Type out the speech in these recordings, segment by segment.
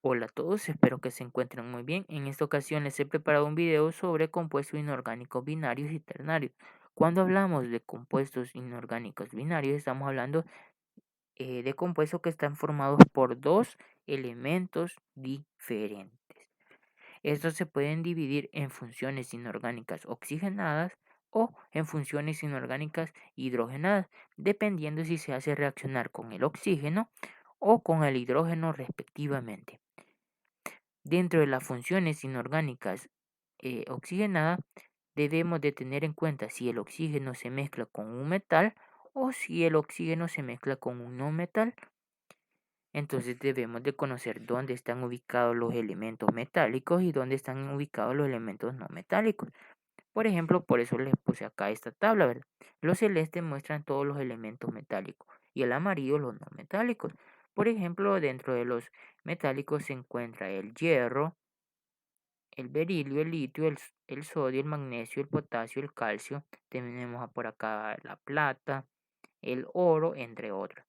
Hola a todos, espero que se encuentren muy bien. En esta ocasión les he preparado un video sobre compuestos inorgánicos binarios y ternarios. Cuando hablamos de compuestos inorgánicos binarios, estamos hablando de compuestos que están formados por dos elementos diferentes. Estos se pueden dividir en funciones inorgánicas oxigenadas o en funciones inorgánicas hidrogenadas, dependiendo si se hace reaccionar con el oxígeno o con el hidrógeno respectivamente. Dentro de las funciones inorgánicas oxigenadas, debemos de tener en cuenta si el oxígeno se mezcla con un metal o si el oxígeno se mezcla con un no metal. Entonces debemos de conocer dónde están ubicados los elementos metálicos y dónde están ubicados los elementos no metálicos. Por ejemplo, por eso les puse acá esta tabla, ¿verdad? Los celestes muestran todos los elementos metálicos y el amarillo los no metálicos. Por ejemplo, dentro de los metálicos se encuentra el hierro, el berilio, el litio, el sodio, el magnesio, el potasio, el calcio. Tenemos por acá la plata, el oro, entre otros.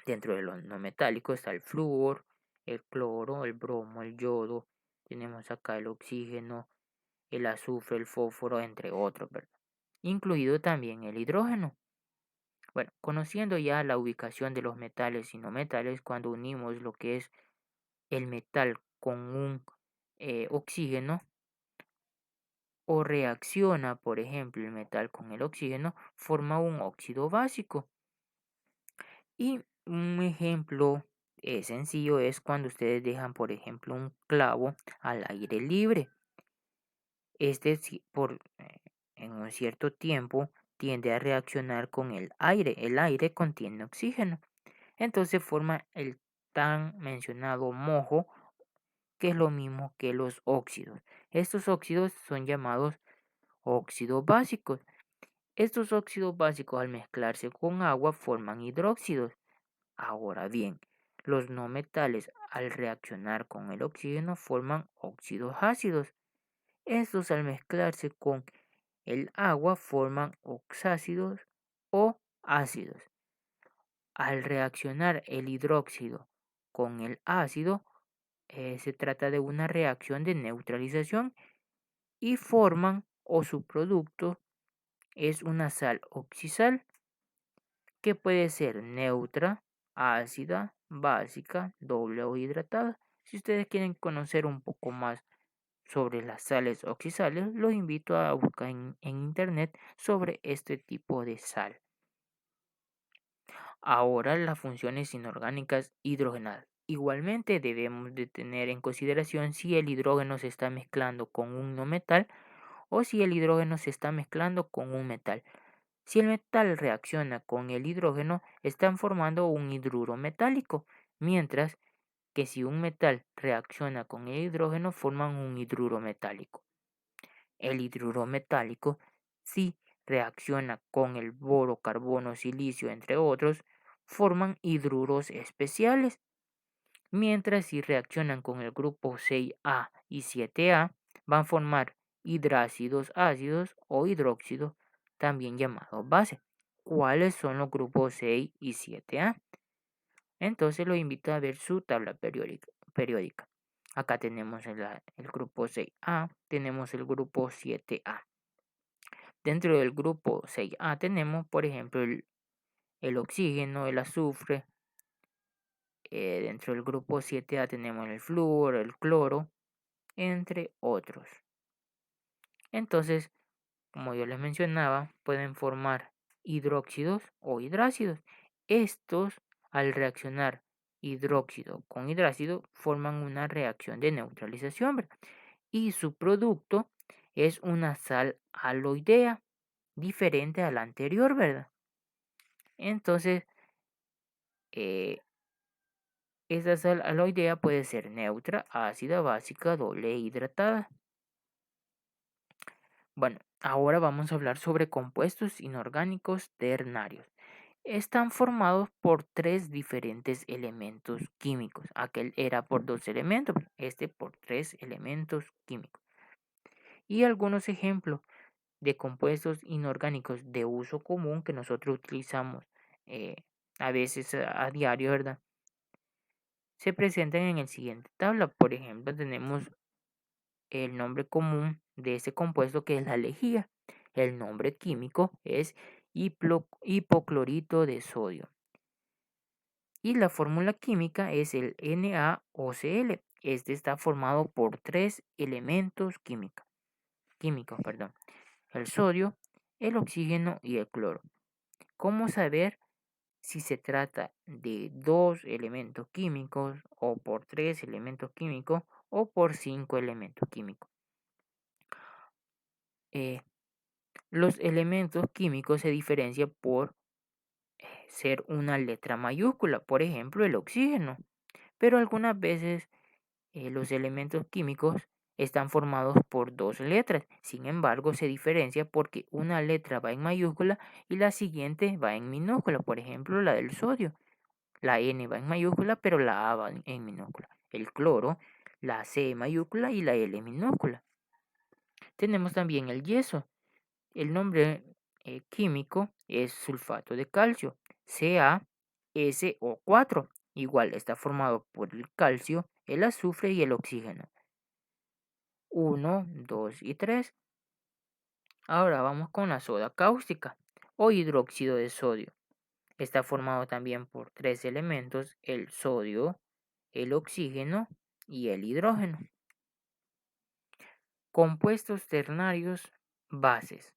Dentro de los no metálicos está el flúor, el cloro, el bromo, el yodo. Tenemos acá el oxígeno, el azufre, el fósforo, entre otros, ¿verdad? Incluido también el hidrógeno. Bueno, conociendo ya la ubicación de los metales y no metales, cuando unimos lo que es el metal con un oxígeno, o reacciona, por ejemplo, el metal con el oxígeno, forma un óxido básico. Y un ejemplo sencillo es cuando ustedes dejan, por ejemplo, un clavo al aire libre. En un cierto tiempo tiende a reaccionar con el aire. El aire contiene oxígeno. Entonces forma el tan mencionado mojo, que es lo mismo que los óxidos. Estos óxidos son llamados óxidos básicos. Estos óxidos básicos al mezclarse con agua forman hidróxidos. Ahora bien, los no metales al reaccionar con el oxígeno forman óxidos ácidos. Estos al mezclarse con el agua forman oxácidos o ácidos. Al reaccionar el hidróxido con el ácido, se trata de una reacción de neutralización y forman o su producto es una sal oxisal que puede ser neutra, ácida, básica, doble o hidratada. Si ustedes quieren conocer un poco más sobre las sales oxisales, los invito a buscar en internet sobre este tipo de sal. Ahora las funciones inorgánicas hidrogenadas. Igualmente debemos de tener en consideración si el hidrógeno se está mezclando con un no metal o si el hidrógeno se está mezclando con un metal. Si el metal reacciona con el hidrógeno, están formando un hidruro metálico, mientras que si un metal reacciona con el hidrógeno, forman un hidruro metálico. El hidruro metálico, si reacciona con el boro, carbono, silicio, entre otros, forman hidruros especiales, mientras si reaccionan con el grupo 6A y 7A, van a formar hidrácidos ácidos o hidróxidos, también llamados base. ¿Cuáles son los grupos 6 y 7A? Entonces lo invito a ver su tabla periódica. Acá tenemos el grupo 6A, tenemos el grupo 7A. Dentro del grupo 6A tenemos, por ejemplo, el oxígeno, el azufre. Dentro del grupo 7A tenemos el flúor, el cloro, entre otros. Entonces, como yo les mencionaba, pueden formar hidróxidos o hidrácidos. Estos, al reaccionar hidróxido con hidrácido, forman una reacción de neutralización, ¿verdad? Y su producto es una sal aloidea, diferente a la anterior, ¿verdad? Entonces, eh, esa sal aloidea puede ser neutra, ácida, básica, doble e hidratada. Bueno, ahora vamos a hablar sobre compuestos inorgánicos ternarios. Están formados por tres diferentes elementos químicos. Aquel era por dos elementos, este por tres elementos químicos. Y algunos ejemplos de compuestos inorgánicos de uso común que nosotros utilizamos eh, a veces a diario, ¿verdad? se presentan en el siguiente tabla. Por ejemplo, tenemos el nombre común de ese compuesto, que es la lejía. El nombre químico es hipoclorito de sodio. Y la fórmula química es el NaOCl. Este está formado por 3 elementos químicos, perdón. El sodio, el oxígeno y el cloro. ¿Cómo saber si se trata de 2 elementos químicos o por 3 elementos químicos o por 5 elementos químicos? Los elementos químicos se diferencian por ser una letra mayúscula, por ejemplo el oxígeno, pero algunas veces los elementos químicos están formados por 2 letras. Sin embargo, se diferencia porque una letra va en mayúscula y la siguiente va en minúscula. Por ejemplo, la del sodio. La N va en mayúscula, pero la A va en minúscula. El cloro, la C mayúscula y la L minúscula. Tenemos también el yeso. El nombre químico es sulfato de calcio, CaSO4. Igual está formado por el calcio, el azufre y el oxígeno. 1, 2 y 3. Ahora vamos con la soda cáustica o hidróxido de sodio. Está formado también por 3 elementos: el sodio, el oxígeno y el hidrógeno. Compuestos ternarios bases.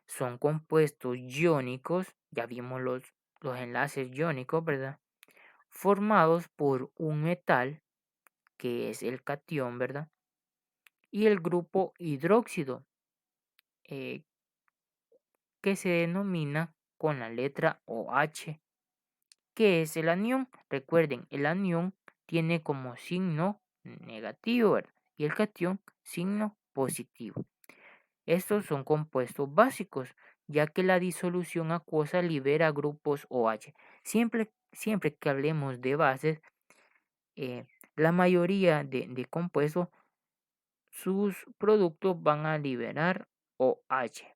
Son compuestos iónicos, ya vimos los enlaces iónicos, ¿verdad? Formados por un metal, que es el catión, ¿verdad? Y el grupo hidróxido, eh, que se denomina con la letra OH, que es el anión. Recuerden, el anión tiene como signo negativo, ¿verdad? Y el catión signo positivo. Estos son compuestos básicos, ya que la disolución acuosa libera grupos OH. Siempre que hablemos de bases, la mayoría de compuestos, sus productos van a liberar OH.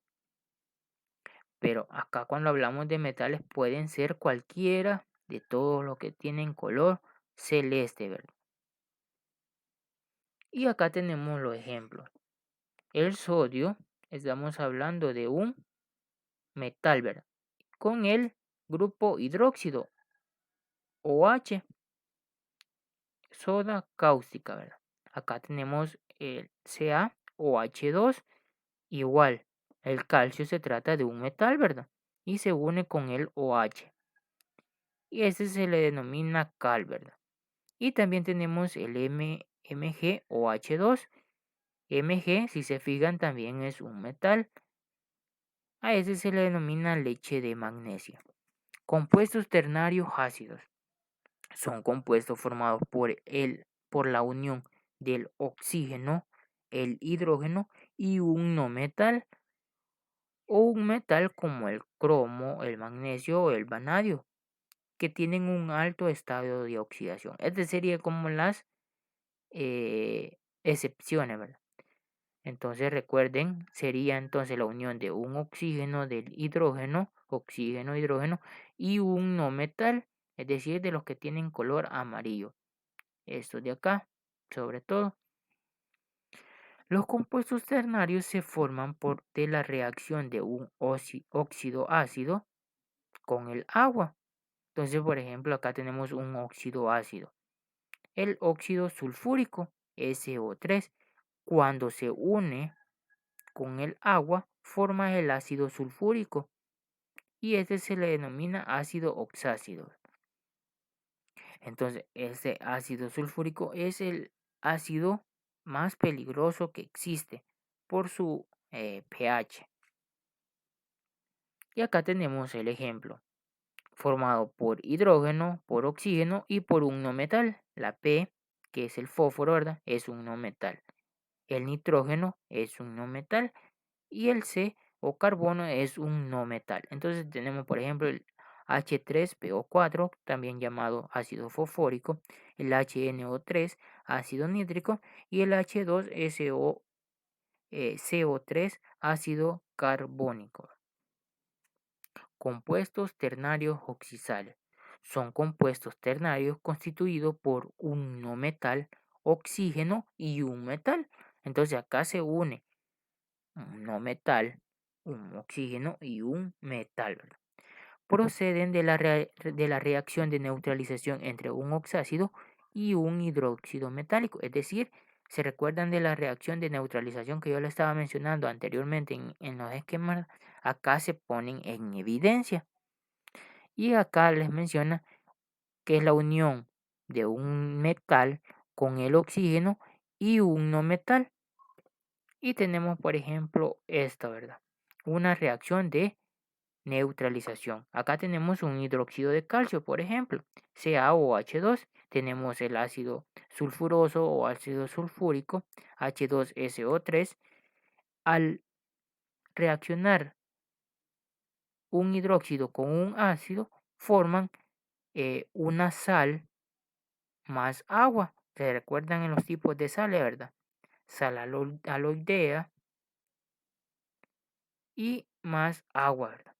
Pero acá cuando hablamos de metales pueden ser cualquiera de todos los que tienen color celeste, ¿verdad? Y acá tenemos los ejemplos. El sodio, estamos hablando de un metal, ¿verdad? Con el grupo hidróxido OH, soda cáustica, ¿verdad? Acá tenemos el CaOH2, igual, el calcio se trata de un metal, ¿verdad? Y se une con el OH. Y ese se le denomina cal, ¿verdad? Y también tenemos el MgOH2. Mg, si se fijan, también es un metal. A ese se le denomina leche de magnesio. Compuestos ternarios ácidos. Son compuestos formados por la unión del oxígeno, el hidrógeno y un no metal, o un metal como el cromo, el magnesio o el vanadio, que tienen un alto estado de oxidación. Este sería como las excepciones, ¿verdad? Entonces recuerden, sería entonces la unión de un oxígeno, del hidrógeno, oxígeno, hidrógeno, y un no metal, es decir, de los que tienen color amarillo. Estos de acá, sobre todo. Los compuestos ternarios se forman de la reacción de un óxido ácido con el agua. Entonces, por ejemplo, acá tenemos un óxido ácido. El óxido sulfúrico, SO3, cuando se une con el agua, forma el ácido sulfúrico y este se le denomina ácido oxácido. Entonces, este ácido sulfúrico es el ácido más peligroso que existe por su pH. Y acá tenemos el ejemplo, formado por hidrógeno, por oxígeno y por un no metal. La P, que es el fósforo, ¿verdad? Es un no metal. El nitrógeno es un no metal y el C o carbono es un no metal. Entonces tenemos, por ejemplo, el H3PO4, también llamado ácido fosfórico, el HNO3, ácido nítrico, y el H2SO3, ácido carbónico. Compuestos ternarios oxidales. son compuestos ternarios constituidos por un no metal, oxígeno y un metal. Entonces acá se une un no metal, un oxígeno y un metal, ¿verdad? Proceden de la reacción de neutralización entre un oxácido y un hidróxido metálico. Es decir, se recuerdan de la reacción de neutralización que yo le estaba mencionando anteriormente en los esquemas, acá se ponen en evidencia. Y acá les menciona que es la unión de un metal con el oxígeno y un no metal. Y tenemos, por ejemplo, esta, ¿verdad? Una reacción de neutralización. Acá tenemos un hidróxido de calcio, por ejemplo, CaOH2. Tenemos el ácido sulfuroso o ácido sulfúrico, H2SO3. Al reaccionar un hidróxido con un ácido, forman una sal más agua. ¿Se recuerdan en los tipos de sales, verdad? Sal aloidea y más agua, ¿verdad?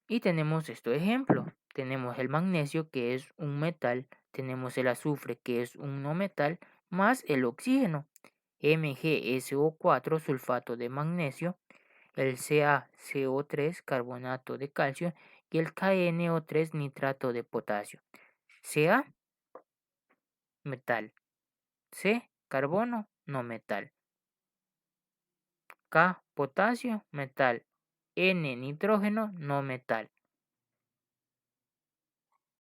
Y tenemos estos ejemplos. Tenemos el magnesio, que es un metal. Tenemos el azufre, que es un no metal, más el oxígeno. MgSO4, sulfato de magnesio. El CaCO3, carbonato de calcio. Y el KNO3, nitrato de potasio. Ca, metal. C, carbono, no metal. K, potasio, metal. N, nitrógeno, no metal.